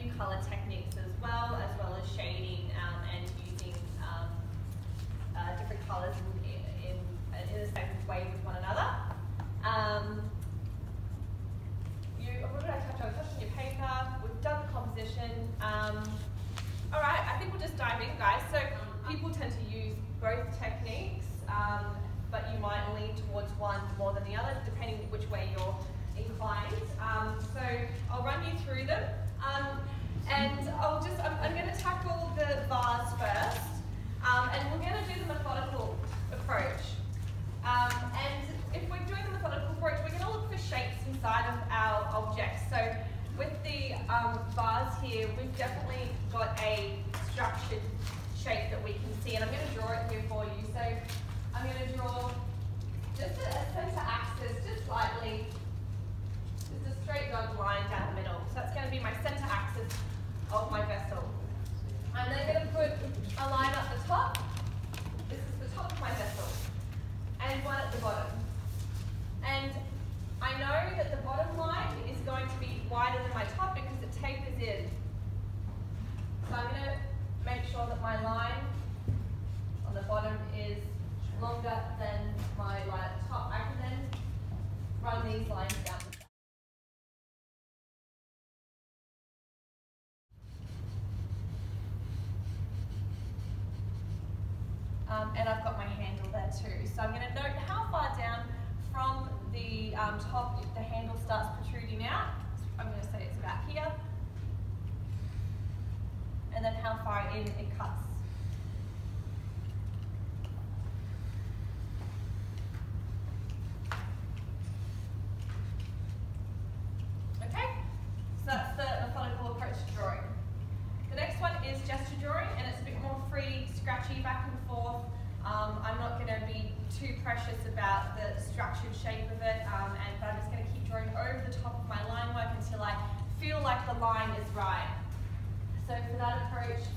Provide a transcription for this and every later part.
few colour techniques as well as shading and using different colours in a safe way with one another. What did I touch on? I touched on your paper. We've done the composition. All right, I think we'll just dive in, guys. So people tend to use both techniques, but you might lean towards one more than the other, depending which way you're inclined. So I'll run you through them, and I'm going to tackle the vase first, and we're going to do the methodical approach. And if we're doing the methodical approach, we're going to look for shapes inside of our objects. So with the vase here, we've definitely got a structured shape that we can see, and I'm going to draw it here for you. So I'm going to draw just a center axis, just slightly, just a straight dotted line down the middle. So that's going to be my center axis of my vessel. I'm then going to put a line at the top. This is the top of my vessel, and one at the bottom. And I know that the bottom line is going to be wider than my top because it tapers in. So I'm going to make sure that my line on the bottom is longer than my line at the top. I can then run these lines down the side. And I've got my handle there too. So I'm going to note how far down from the top the handle starts protruding out. I'm going to say it's about here. And then how far in it cuts. Okay, so that's the methodical approach to drawing. The next one is gesture drawing, and it's a bit more free, scratchy, back and forth. I'm not going to be too precious about the structured shape of it, but I'm just going to keep drawing over the top of my line work until I feel like the line is right. So for that approach, it's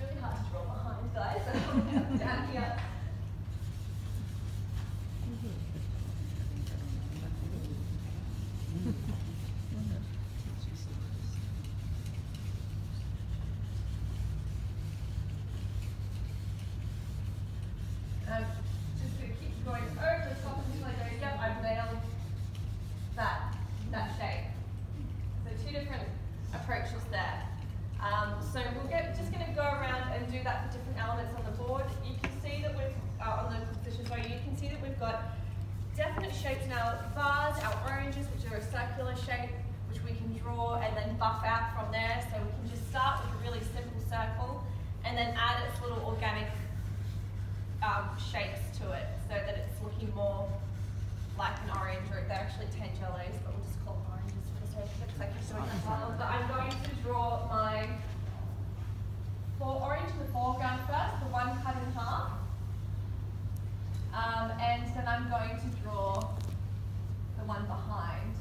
really hard to draw behind, guys. So down here. Just going to keep going over the top until I go, yep, I've nailed that shape. So two different approaches there. So just going to go around and do that for different elements on the board. You can see that we've, on the composition, sorry, you can see that we've got definite shapes in our vase, our oranges, which are a circular shape, which we can draw and then buff out from there. So we can just start with a really simple circle and then add its little organic shapes to it so that it's looking more like an orange, or they're actually tangelos, but we'll just call them oranges for the sake of it because I keep doing that. But I'm going to draw my orange in the foreground first, the one cut in half, and then I'm going to draw the one behind.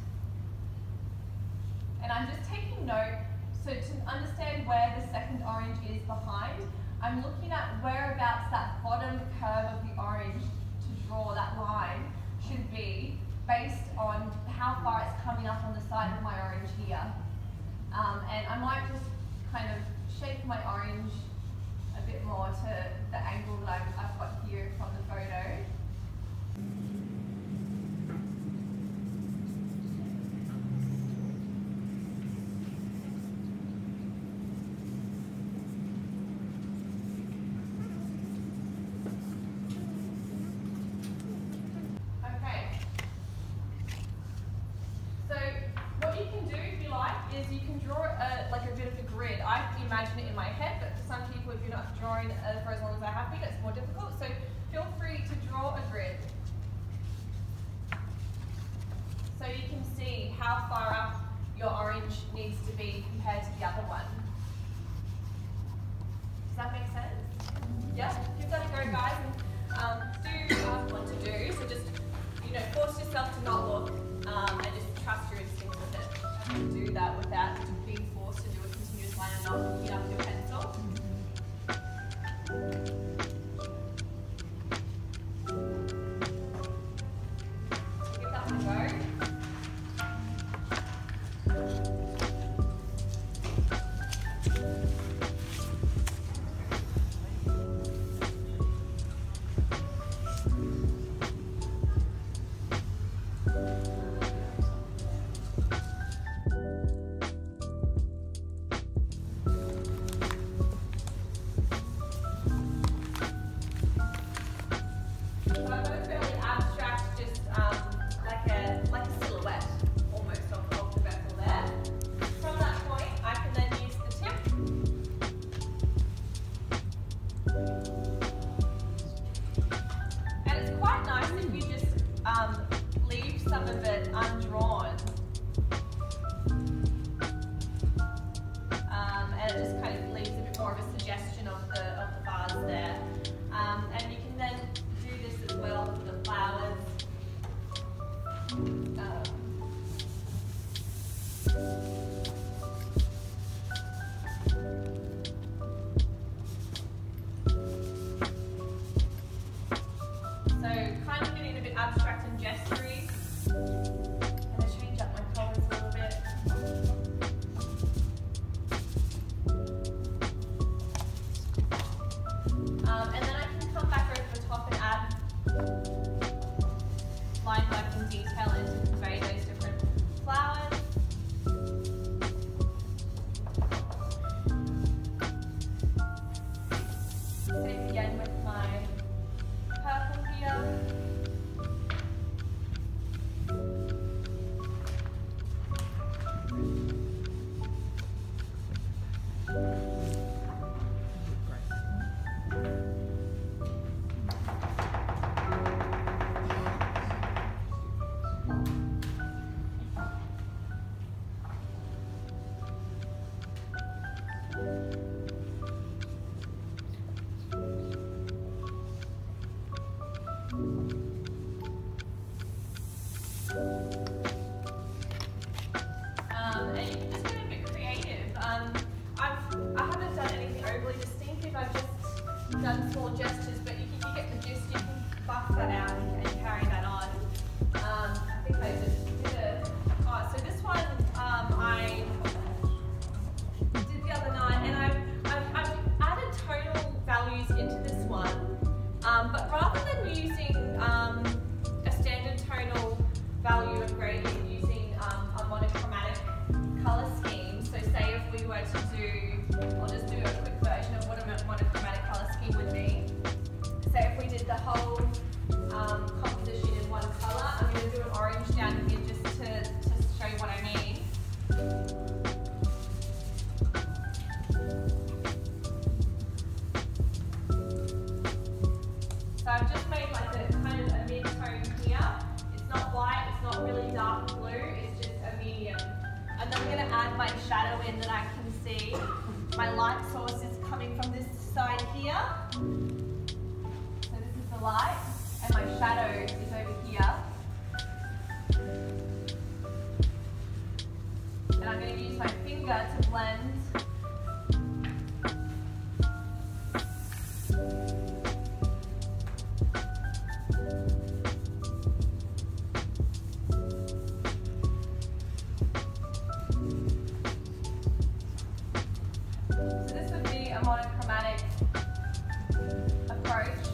And I'm just taking note, so to understand where the second orange is behind, I'm looking at whereabouts that bottom curve of the orange to draw that line should be based on how far it's coming up on the side of my orange here. And I might just kind of shape my orange a bit more to the angle that I've got here from the photo. Is you can draw like a bit of a grid. I can imagine it in my head, but for some people, if you're not drawing for as long as I have been, it's more difficult. So feel free to draw a grid. So you can see how far up your orange needs to be compared to the other one. Does that make sense? Yeah? Give that a go, guys, and do what to do. So just, force yourself to not look and just trust your instinct with it. Do that without being forced to do a continuous line and not looking up your pencil. So give that one a go. of a suggestion of the vase there. And you can then do this as well for the flowers. So kind of getting a bit abstract and gestury. I'm going to change up my colours a little bit. And then I can come back over the top and add line work and detail in to convey those different flowers. Same again with my purple here. And you can just get a bit creative. I haven't done anything overly distinctive. I've just done small gestures, but you get the gist. You can buff that out and carry that on. I think I just did a. Oh, so this one I did the other night, and I've added tonal values into this one, but rather than using a standard tonal value of gradient using a monochromatic colour scheme. So say if we were to do, I'll just do a quick version of what a monochromatic colour scheme would be. Say if we did the whole composition in one colour, I'm going to do an orange down here just to show you what I mean. So I've just made like a kind of a mid-tone here. It's not white, it's not really dark blue, it's just a medium. And then I'm going to add my shadow in that I can see. My light source is coming from this side here. So this is the light, and my shadow is over here. And I'm going to use my finger to blend. So this would be a monochromatic approach.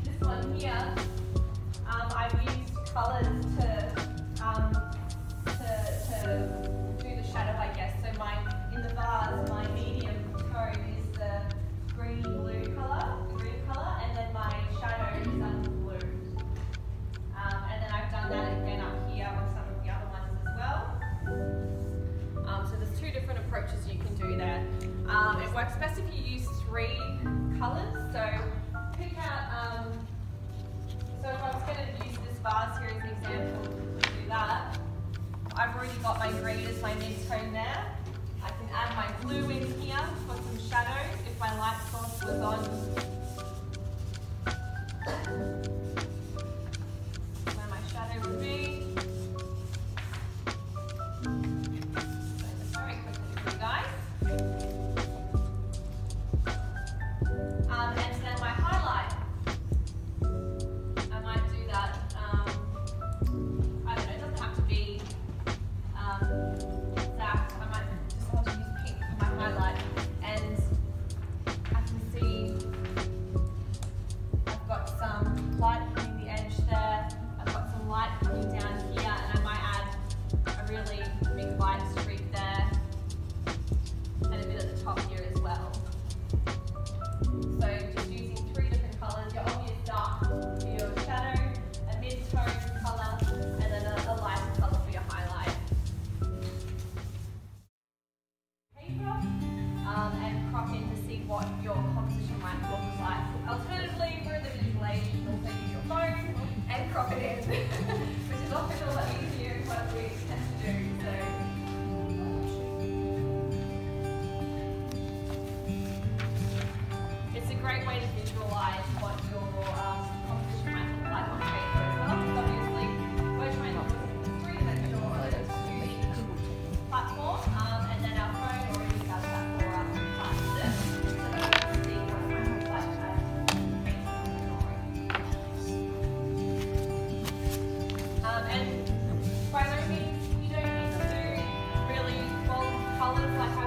This one here, I've used colours to do the shadow, I guess. So in the vase, my medium tone is the green-blue colour, and then my shadow is under blue. And then I've done that again up here with some of the other ones as well. So there's two different approaches you can do there. It works best if you use 3 colours. So pick out, so if I was going to use this vase here as an example to do that, I've already got my green as my mid-tone there. I can add my blue in here for some shadows if my light source was on. Where my shadow would be. Very quickly for you guys. And then my highlight. I might do that. I don't know, it doesn't have to be exact. I might just want to use pink for my highlight. And I can see I've got some light hitting the edge there. I've got some light coming down here, and I might add a really big light streak there. And a bit at the top here as well. So just using 3 different colours, your obvious dark for your shadow, a mid-tone colour, and then a lighter colour for your highlight. Paper, and crop in to see what your composition might look like. Alternatively, for the visual age, you can also use your phone and crop it in, which is often a lot easier and what we tend to do. So colours, like I